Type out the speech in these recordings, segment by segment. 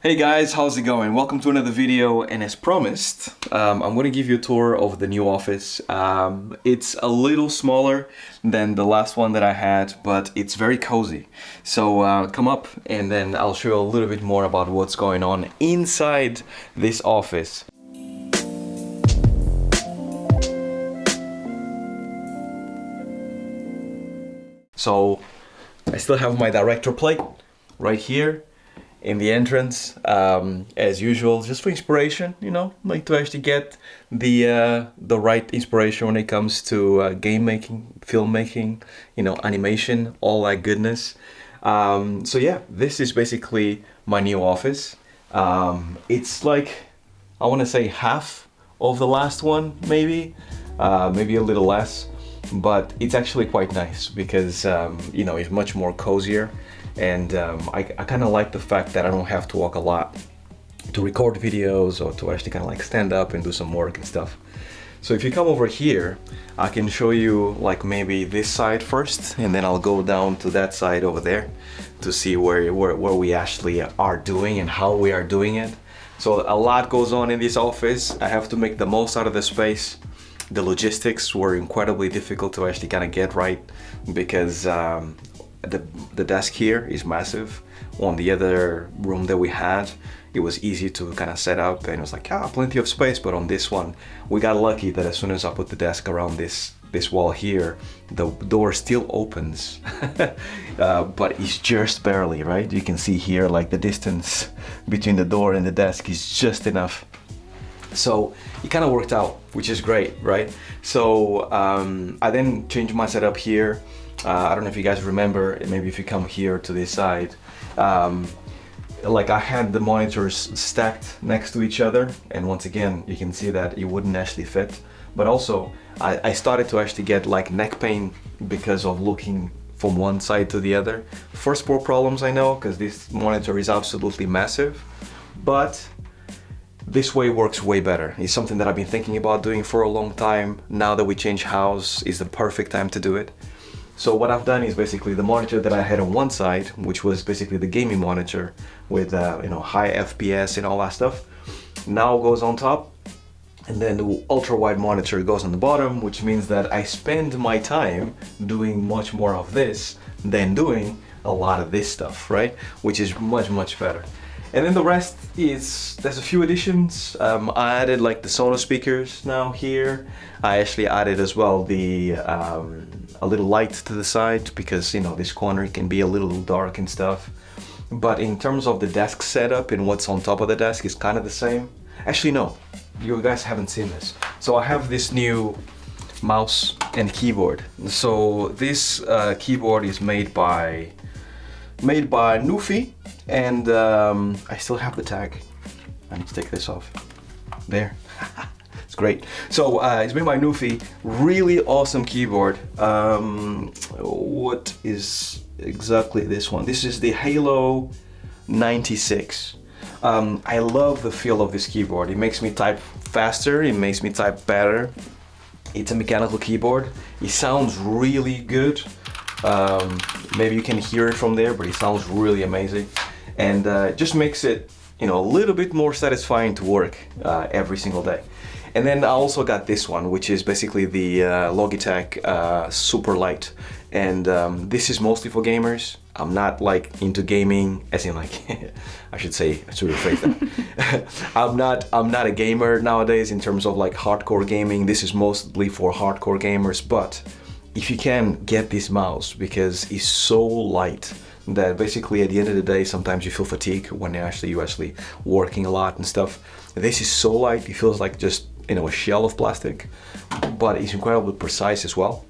Hey guys, how's it going? Welcome to another video, and as promised, I'm going to give you a tour of the new office. It's a little smaller than the last one that I had, but it's very cozy. So come up and then I'll show you a little bit more about what's going on inside this office. So I still have my director plate right here in the entrance, as usual, just for inspiration, like to actually get the right inspiration when it comes to game making, filmmaking, animation, all that goodness. So yeah, this is basically my new office. It's like, I want to say half of the last one, maybe a little less, but it's actually quite nice because it's much more cozier. And I kind of like the fact that I don't have to walk a lot to record videos or to actually kind of like stand up and do some work and stuff. So if you come over here, I can show you like maybe this side first, and then I'll go down to that side over there to see where we actually are doing and how we are doing it. So a lot goes on in this office. I have to make the most out of the space. The logistics were incredibly difficult to actually kind of get right because the desk here is massive. On the other room that we had, it was easy to kind of set up and it was like, plenty of space. But on this one, we got lucky that as soon as I put the desk around this wall here, the door still opens. But it's just barely, right? You can see here like the distance between the door and the desk is just enough. So it kind of worked out, which is great, right? So I then changed my setup here. I don't know if you guys remember, maybe if you come here to this side, like I had the monitors stacked next to each other, and once again you can see that it wouldn't actually fit. But also I started to actually get like neck pain because of looking from one side to the other. First world problems, I know, because this monitor is absolutely massive, but this way works way better. It's something that I've been thinking about doing for a long time. Now that we changed house is the perfect time to do it. So what I've done is basically the monitor that I had on one side, which was basically the gaming monitor with high FPS and all that stuff, now goes on top, and then the ultra wide monitor goes on the bottom, which means that I spend my time doing much more of this than doing a lot of this stuff, right? Which is much better. And then the rest is, there's a few additions. I added like the Sonos speakers now here. I actually added as well the a little light to the side because this corner can be a little dark and stuff. But in terms of the desk setup and what's on top of the desk is kind of the same. Actually no, you guys haven't seen this. So I have this new mouse and keyboard. So this keyboard is made by Newfie, and I still have the tag. I need to take this off. There. It's great. So it's made by Newfie. Really awesome keyboard. What is exactly this one? This is the Halo 96. I love the feel of this keyboard. It makes me type faster. It makes me type better. It's a mechanical keyboard. It sounds really good. Maybe you can hear it from there, but it sounds really amazing, and just makes it a little bit more satisfying to work every single day. And then I also got this one, which is basically the Logitech Super Light, and this is mostly for gamers. I'm not like into gaming, as in like I should rephrase that. I'm not a gamer nowadays in terms of like hardcore gaming. This is mostly for hardcore gamers, but if you can, get this mouse because it's so light that basically at the end of the day sometimes you feel fatigue when you're actually working a lot and stuff. This is so light, it feels like just a shell of plastic, but it's incredibly precise as well.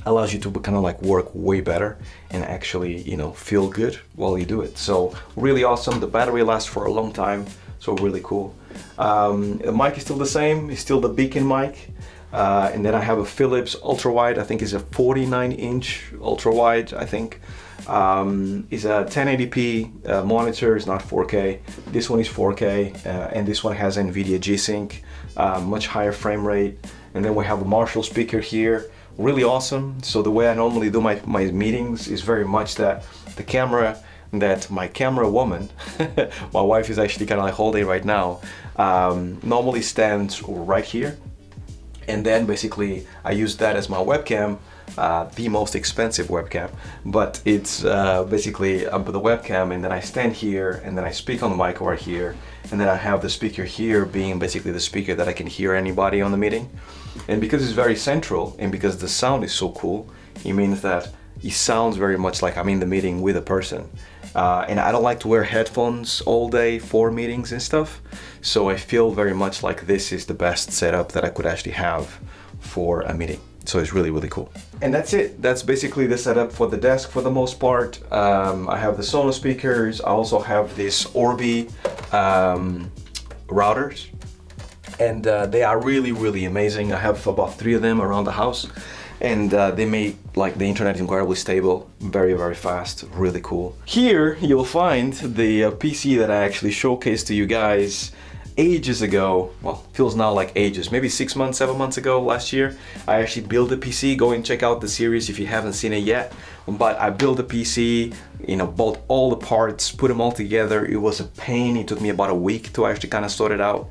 Allows you to kind of like work way better and actually feel good while you do it. So really awesome. The battery lasts for a long time, so really cool. The mic is still the same, it's still the beacon mic. And then I have a Philips ultra wide. I think it's a 49-inch ultra wide. I think is a 1080p monitor. It's not 4K. This one is 4K, and this one has NVIDIA G-Sync, much higher frame rate. And then we have a Marshall speaker here. Really awesome. So the way I normally do my meetings is very much that the camera that my camera woman, my wife is actually kind of like holding right now, normally stands right here. And then basically I use that as my webcam, the most expensive webcam, but it's basically the webcam, and then I stand here and then I speak on the mic right here, and then I have the speaker here being basically the speaker that I can hear anybody on the meeting. And because it's very central and because the sound is so cool, it means that it sounds very much like I'm in the meeting with a person. And I don't like to wear headphones all day for meetings and stuff, so I feel very much like this is the best setup that I could actually have for a meeting. So it's really, really cool. And that's it. That's basically the setup for the desk for the most part. I have the Sonos speakers. I also have this Orbi routers, and they are really, really amazing. I have about 3 of them around the house, and they make like the internet incredibly stable, very, very fast, really cool. Here you'll find the PC that I actually showcased to you guys ages ago. Well, feels now like ages, maybe 6 months, 7 months ago, last year. I actually built a PC. Go and check out the series if you haven't seen it yet. But I built a PC, you know, bought all the parts, put them all together. It was a pain. It took me about a week to actually kind of sort it out.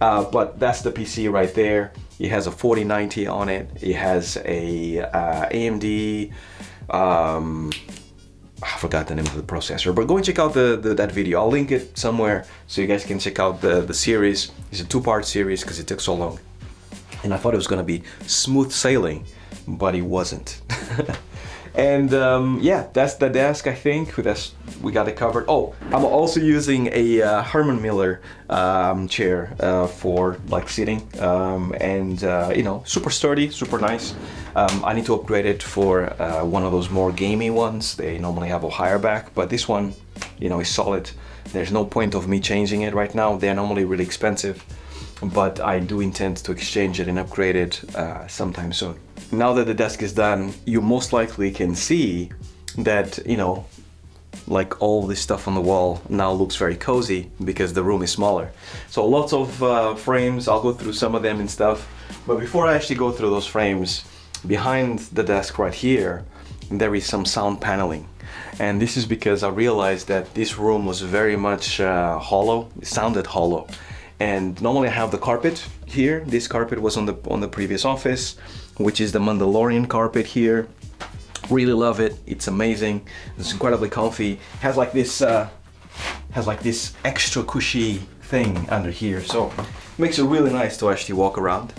But that's the PC right there. It has a 4090 on it. It has a AMD, I forgot the name of the processor, but go and check out that video. I'll link it somewhere so you guys can check out the series. It's a 2-part series because it took so long. And I thought it was gonna be smooth sailing, but it wasn't. And yeah, that's the desk, I think. We got it covered. Oh, I'm also using a Herman Miller chair for like sitting, and you know, super sturdy, super nice. I need to upgrade it for one of those more gamey ones. They normally have a higher back, but this one, you know, is solid. There's no point of me changing it right now. They're normally really expensive, but I do intend to exchange it and upgrade it sometime soon. Now that the desk is done, you most likely can see that, you know, like all this stuff on the wall now looks very cozy because the room is smaller. So lots of frames. I'll go through some of them and stuff. But before I actually go through those frames, behind the desk right here, there is some sound paneling. And this is because I realized that this room was very much hollow. It sounded hollow. And normally I have the carpet here. This carpet was on the previous office, which is the Mandalorian carpet here. Really love it. It's amazing. It's incredibly comfy. Has like this extra cushy thing under here, so it makes it really nice to actually walk around.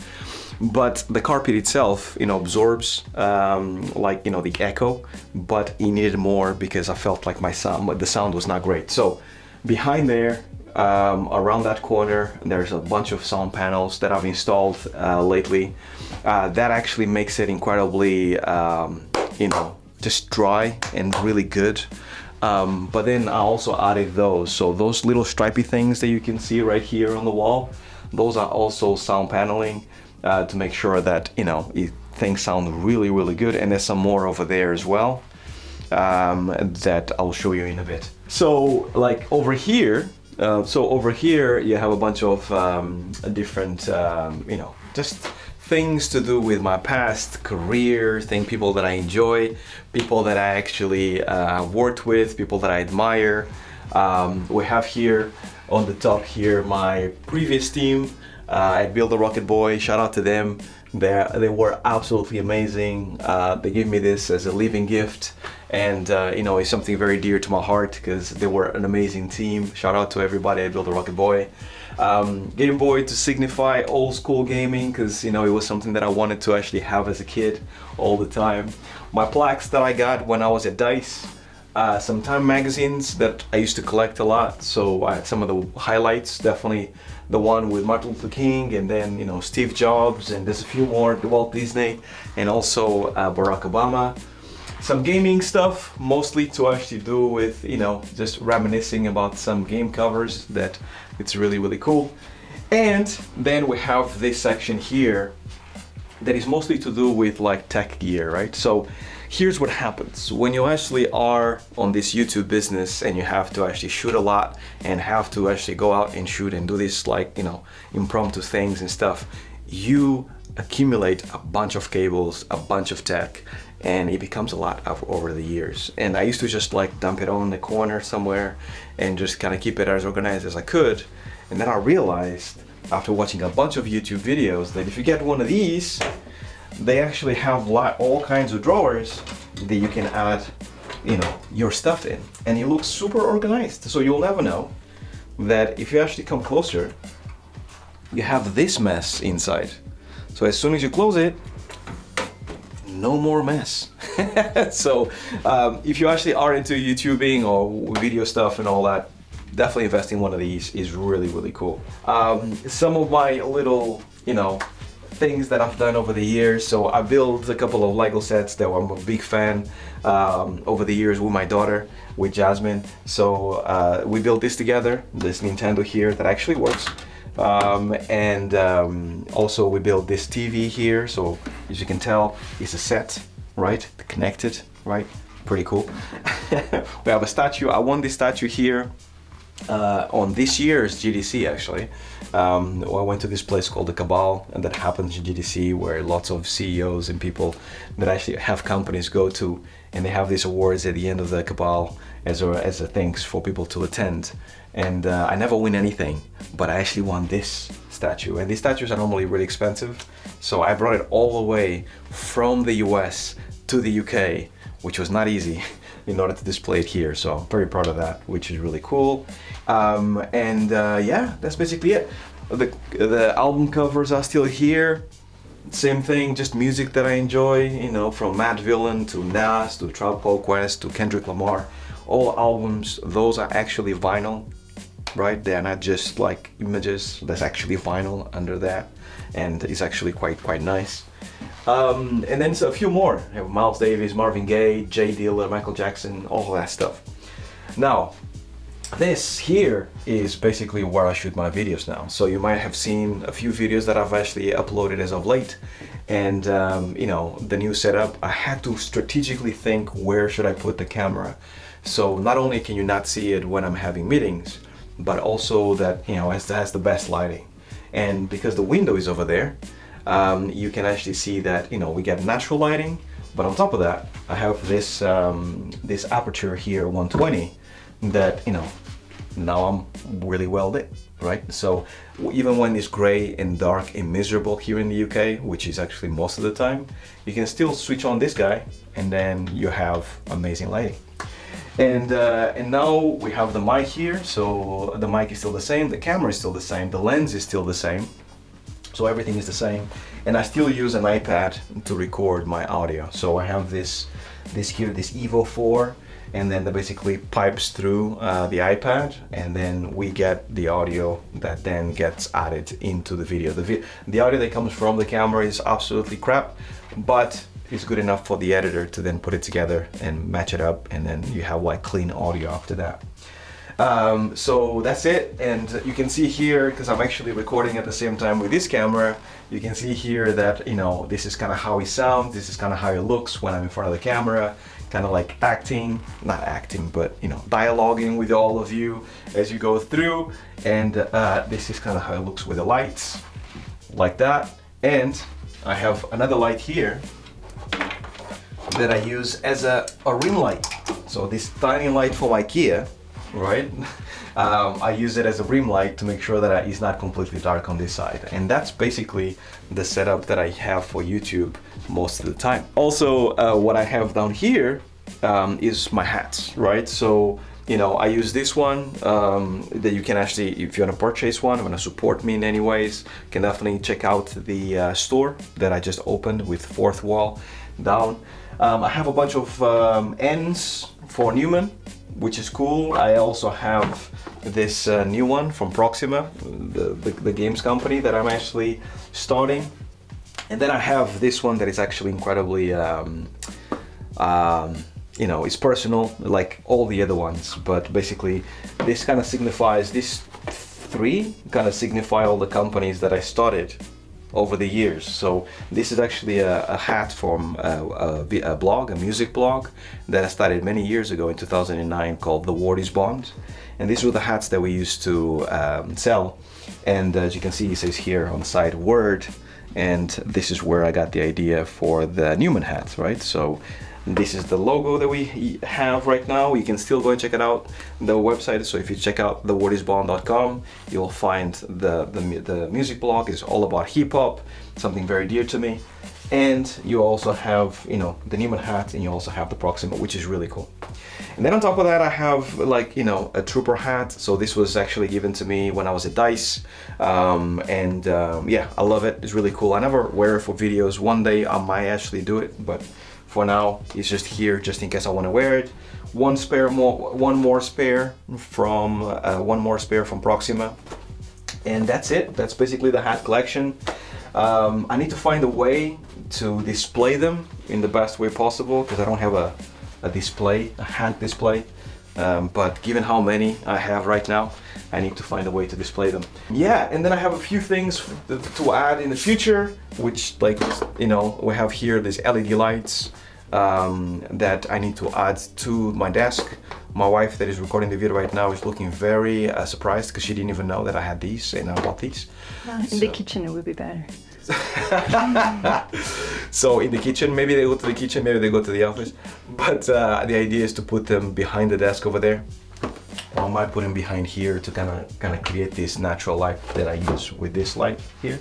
But the carpet itself, you know, absorbs like, you know, the echo, but it needed more because I felt like the sound was not great. So behind there, around that corner, there's a bunch of sound panels that I've installed lately. That actually makes it incredibly, you know, just dry and really good. But then I also added those. So those little stripy things that you can see right here on the wall, those are also sound paneling to make sure that, you know, things sound really, really good. And there's some more over there as well that I'll show you in a bit. So like over here, you have a bunch of different, you know, just things to do with my past career, people that I enjoy, people that I actually worked with, people that I admire. We have here on the top here my previous team. I Build a Rocket Boy, shout out to them. They were absolutely amazing. They gave me this as a living gift, and you know, it's something very dear to my heart because they were an amazing team. Shout out to everybody at Build a Rocket Boy. Game Boy to signify old school gaming because, you know, it was something that I wanted to actually have as a kid all the time. My plaques that I got when I was at DICE. Some Time magazines that I used to collect a lot, so I had some of the highlights, definitely the one with Martin Luther King, and then, you know, Steve Jobs, and there's a few more, Walt Disney, and also Barack Obama. Some gaming stuff, mostly to actually do with, you know, just reminiscing about some game covers that it's really, really cool. And then we have this section here that is mostly to do with like tech gear, right? So here's what happens when you actually are on this YouTube business and you have to actually shoot a lot and have to actually go out and shoot and do this, like, you know, impromptu things and stuff. You accumulate a bunch of cables, a bunch of tech, and it becomes a lot over the years. And I used to just like dump it on the corner somewhere and just kind of keep it as organized as I could. And then I realized after watching a bunch of YouTube videos that if you get one of these, they actually have all kinds of drawers that you can add, you know, your stuff in, and it looks super organized. So you'll never know that if you actually come closer, you have this mess inside. So as soon as you close it, no more mess. So if you actually are into YouTubing or video stuff and all that, definitely invest in one of these is really, really cool. Some of my little, you know, things that I've done over the years. So I built a couple of Lego sets that I'm a big fan over the years with my daughter, with Jasmine. So we built this together, this Nintendo here that actually works. Also we built this TV here. So as you can tell, it's a set, right? Connected, right? Pretty cool. We have a statue. I won this statue here on this year's GDC actually. I went to this place called the Cabal, and that happens in GDC, where lots of CEOs and people that actually have companies go to, and they have these awards at the end of the Cabal as a thanks for people to attend. And I never win anything, but I actually won this statue, and these statues are normally really expensive, so I brought it all the way from the US to the UK, which was not easy, in order to display it here. So I'm very proud of that, which is really cool. Yeah, that's basically it. The album covers are still here. Same thing, just music that I enjoy, you know, from Matt Villain to Nas to Tribe Called Quest to Kendrick Lamar. All albums, those are actually vinyl, right? They're not just like images, there's actually vinyl under that, and it's actually quite nice. And then a few more. I have Miles Davis, Marvin Gaye, Jay Dilla, Michael Jackson, all that stuff. Now, this here is basically where I shoot my videos now. So you might have seen a few videos that I've actually uploaded as of late. And you know, the new setup, I had to strategically think, where should I put the camera? So not only can you not see it when I'm having meetings, but also that, you know, it has the best lighting. And because the window is over there, you can actually see that, you know, we get natural lighting, but on top of that, I have this this aperture here, 120, that, you know, now I'm really well lit, right? So even when it's gray and dark and miserable here in the UK, which is actually most of the time, you can still switch on this guy, and then you have amazing lighting. And now we have the mic here, so the mic is still the same, the camera is still the same, the lens is still the same. So everything is the same, and I still use an iPad to record my audio. So I have this here, this Evo 4, and then that basically pipes through the iPad, and then we get the audio that then gets added into the video. The audio that comes from the camera is absolutely crap, but it's good enough for the editor to then put it together and match it up, and then you have like clean audio after that. So that's it, and you can see here, because I'm actually recording at the same time with this camera, you can see here that, you know, this is kind of how it sounds, this is kind of how it looks when I'm in front of the camera, kind of like not acting, but, you know, dialoguing with all of you as you go through, and this is kind of how it looks with the lights, like that. And I have another light here that I use as a ring light. So this tiny light from IKEA, right? I use it as a rim light to make sure that it's not completely dark on this side. And that's basically the setup that I have for YouTube most of the time. Also, what I have down here is my hats, right? So, you know, I use this one that you can actually, if you want to purchase one, want to support me in any ways, you can definitely check out the store that I just opened with Fourth Wall down. I have a bunch of ends for Newman, which is cool. I also have this new one from Proxima, the games company that I'm actually starting. And then I have this one that is actually incredibly, you know, it's personal, like all the other ones, but basically this kind of signifies, these three kind of signify all the companies that I started over the years. So this is actually a hat from a blog, a music blog that I started many years ago in 2009 called The Word is Bond. And these were the hats that we used to sell. And as you can see, it says here on the side, Word. and this is where I got the idea for the Newman hat, right? So this is the logo that we have right now. You can still go and check it out, the website. So if you check out thewordisbond.com, you'll find the music blog is all about hip hop, something very dear to me. And you also have, you know, the Newman hat, and you also have the Proxima, which is really cool. And then on top of that, I have, like, you know, a trooper hat. So this was actually given to me when I was at DICE. Yeah, I love it. It's really cool. I never wear it for videos. One day I might actually do it, but for now, it's just here, just in case I want to wear it. One more spare from Proxima, and that's it. That's basically the hat collection. I need to find a way to display them in the best way possible, because I don't have a hat display. But given how many I have right now, I need to find a way to display them. Yeah, and then I have a few things to add in the future, which, like, you know, we have here these LED lights that I need to add to my desk. My wife that is recording the video right now is looking very surprised, because she didn't even know that I had these and I bought these. In the kitchen it would be better. So in the kitchen, maybe they go to the kitchen, maybe they go to the office. But the idea is to put them behind the desk over there. Or I might put them behind here to kind of create this natural light that I use with this light here.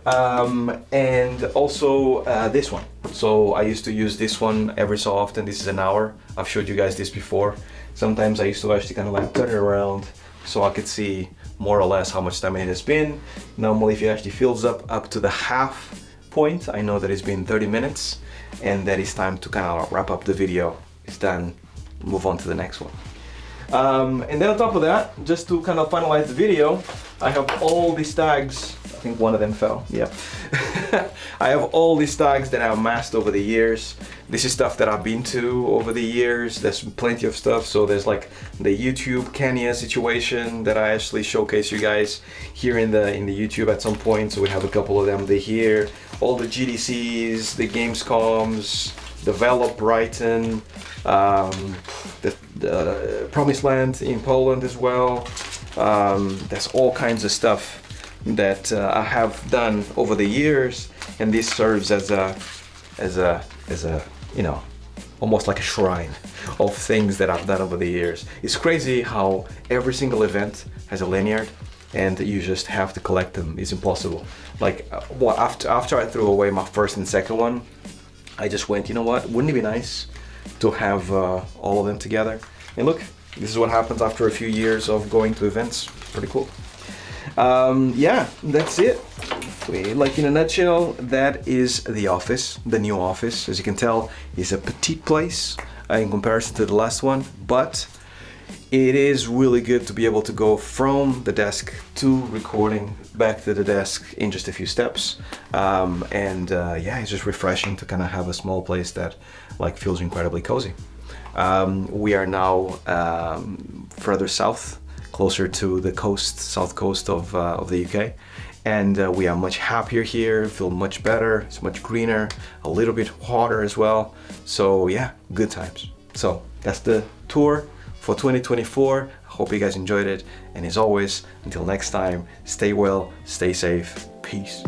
And also this one. So I used to use this one every so often. This is an hour. I've showed you guys this before. Sometimes I used to actually kind of like turn it around so I could see more or less how much time it has been. Normally, if it actually fills up to the half point, I know that it's been 30 minutes and that it's time to kind of wrap up the video. It's done, move on to the next one. And then on top of that, just to kind of finalize the video, I have all these tags. I think one of them fell, yeah. I have all these tags that I've amassed over the years. This is stuff that I've been to over the years. There's plenty of stuff. So there's like the YouTube Kenya situation that I actually showcase you guys here in the YouTube at some point. So we have a couple of them here. All the GDCs, the Gamescoms, Develop Brighton, the Promised Land in Poland as well. There's all kinds of stuff that I have done over the years, and this serves as a you know, almost like a shrine of things that I've done over the years. It's crazy how every single event has a lanyard, and you just have to collect them. It's impossible. Like, well, after I threw away my first and second one, I just went, you know what? Wouldn't it be nice to have all of them together? And look, this is what happens after a few years of going to events. Pretty cool. Yeah, that's it. Like, in a nutshell, that is the office, the new office. As you can tell, it's a petite place in comparison to the last one, but it is really good to be able to go from the desk to recording back to the desk in just a few steps. Yeah, it's just refreshing to kind of have a small place that like feels incredibly cozy. We are now further south, closer to the coast, south coast of the UK. And we are much happier here, feel much better, it's much greener, a little bit hotter as well. So yeah, good times. So that's the tour for 2024. I hope you guys enjoyed it. And as always, until next time, stay well, stay safe, peace.